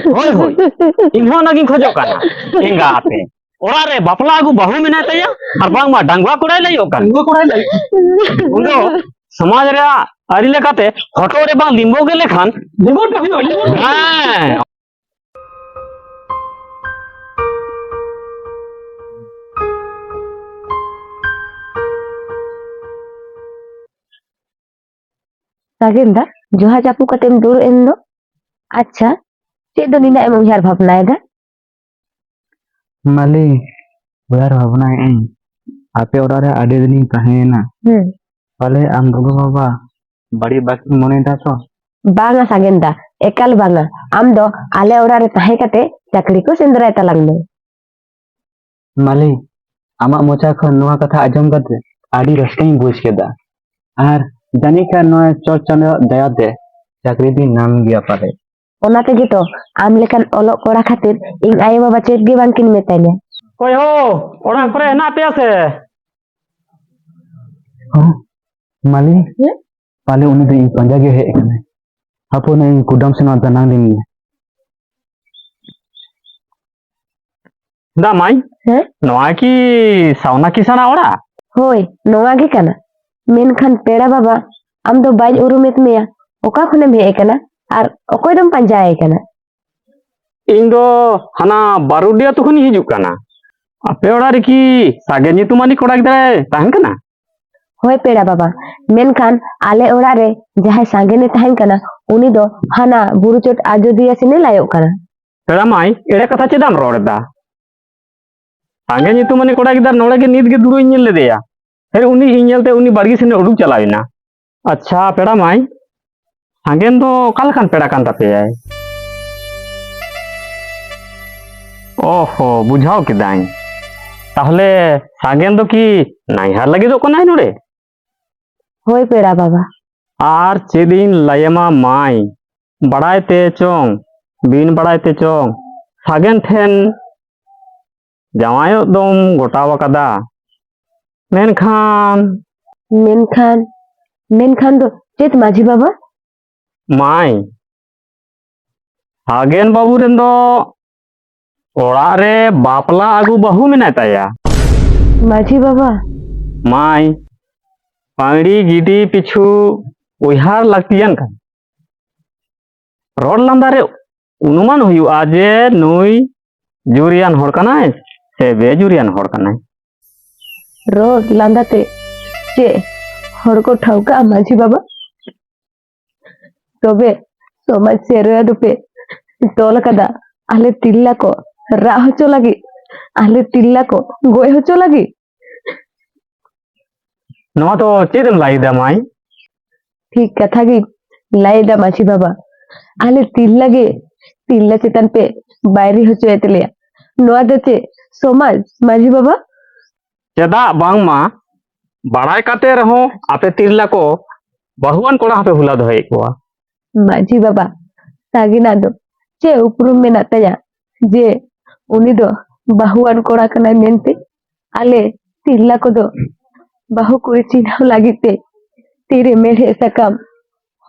होय होय इनहो नगिन खोजो काना एंगा आते ओरा रे बापला आगु बाहु मेना तया और बांग मा डांगवा कोड़ाई लई ओकन डांगवा कोड़ाई लई उंदो समाज रे आरी लेकाते हटो रे बांग लिंबो गेले खान लिंबो तो हुयो लिंबो हां सागेंदा जोहा चापू कतेम दूर एंदो अच्छा चेक दो निना एम उयार भावनाएदा माली उयार भावनाए आपे ओरा रे आडे दिन तहेना पाले आम गोगो बाबा बड़ी बाकी मने दा तो बांगा सागेंदा एकाल बांगा आम दो आले ओरा रे तहे कते चाकरी को सेंद्राय तलांग दो माली आमा मोचा खन नोआ कथा आजम कते आडी रस्कई बुझ केदा आर जानी का नोए चोर चंद दया दे चाकरी दी नाम गया पारे ओना तेगे तो आम लेकान ओलो कोड़ा खातिर इन आये बाबा चेक गे बांकिन मेताइया कोई हो ओड़ा परे ना पे से माली पाले उनी दे पंजा गे हे कने हापो ने कुडम से ना दनांग दिन दा माई नोआ की सावना किसाना ओड़ा होय नोआ गे कना मेनखान पेड़ा बाबा आम दो बाज उरुमेत मेया ओका खने हे कना आर ओकोय दम पंजाए कना इन दो हना बारुडिया तुखन हिजु कना आपे ओड़ा रे की सागे नितुमानी कोड़ा गिदरे ताहन कना होय पेड़ा बाबा मेनखान आले ओड़ा रे जहाय सांगे ने ताहन कना उनी दो हाना बुरु चोट आजोदिया सिने लायो कना पेड़ा माई एड़े कथा चेदाम रोड़दा सांगे नितुमानी कोड़ा गिदर नोड़े के नीत गे दुरु इᱧ ले देया फिर उनी इñलते उनी बाड़गी सिने उडुक चलाविना अच्छा पेड़ा माई सांगेन दो कालखान पेड़ा कान तापेयाय ओहो बुझाओ किदाई ताहले सांगेन दो की नाइहार लगे दो कोनाय नोड़े होय पेड़ा बाबा आर चेदिन लायमा माई बड़ायते चोंग बिन बड़ायते चोंग सागेन ठेन जावायो दम गोटाव कदा मेनखान मेनखान मेनखान दो चेत माझी बाबा माई सागेन बाबू रेन दो ओड़ा रे बापला आगु बाहु मेना ताया माझी बाबा माई पांगड़ी गिडी पिछु उहार लगतियन का रोड लांदा रे अनुमान हुई आजे नुई जुरियान होड़ कनाय से बेजुरियान होड़ कनाय रोड लांदाते चे हर को ठौका माझी बाबा तबे समाज सेरोया दुपे तोल कदा आले तिल्ला को रा होचो लगी आले तिल्ला को गोय होचो लगी नवा तो चेदम लाइदा माई ठीक कथा गी लाइदा माझी बाबा आले तिल्ला गे तिल्ला चेतन पे बायरी होचो एतलिया नवा देचे समाज माझी बाबा चेदा बांग मा बड़ाई काते रहो आपे तिरला को बहुआन कोड़ा आपे हुला दोहे कोआ माझी बाबा सागिना दो चे उपरुम में नातया जे उनी दो बहुआन कोड़ा कना मेनते आले तिरला को दो बहु कुड़ी चिन्हाव लागिते तीरे मेढ़े सकम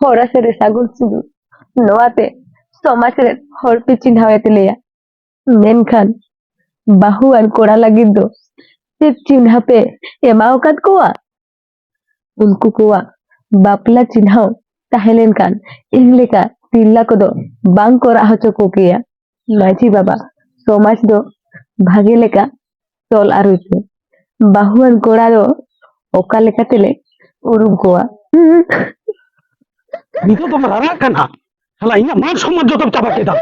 होरा से रे सागुन सुदु नवाते समाज रे होर पे चिन्हाव एतलिया मेनखान बहुआन कोड़ा लगी दो ते चिन्हा पे एमाओ कद कोआ उनको कोआ बापला चिन्हाव ताहेलेन कान इंगले का तिल्ला को दो बांग को राह चको किया माझी बाबा समाज दो भागे लेका तोल आरुते बाहुआन कोड़ा दो ओका लेका तेले उरुम कोआ नितो तो मरारा कना हला इना मान सम्मान जो तब चाबा केदा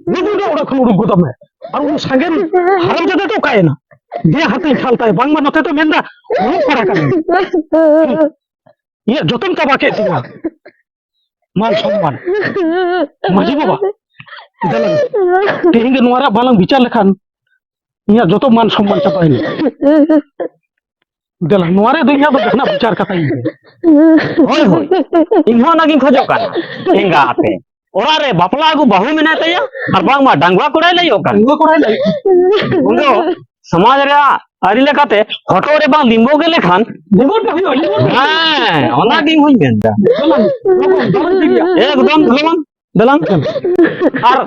नितो ना ओड़ा खन उरुम गोदम और उन सांगेन हारम जदे तो काए ना दे हाथे खालता है बांग मा नते तो मेंदा उरुम कोड़ा कना ये जोतम चाबा के तिना मान सम्मान माझी बाबा दलन तेहिंगे नोरा बालंग बिचार लेखान इया जोतो मान सम्मान चाबाइनी दलन नोरे दुनिया दो जहना बिचार कताई होय होय इनहो नागिन खोजो काना एंगा आते ओरा रे बापला आगु बाहु मेना तया और बांग मा डांगवा कोड़ाई लई ओकन डांगवा कोड़ाई लई उंदो समाज रे आरी लेकाते हटो रे बांग लिंबो गेले खान लिंबो तो हुयो हां ओना गिंग हुई बेंदा एकदम धलवन দেলাম আর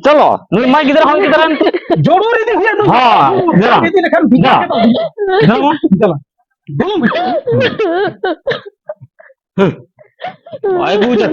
চলো নুই মাই গিদার হন গিদার জরুরি দেখিয়ে তো হ্যাঁ, দিলাম। দিদি লেখান ভিজা দিলাম। দেলাম দেলাম দেলাম ওই বুঝা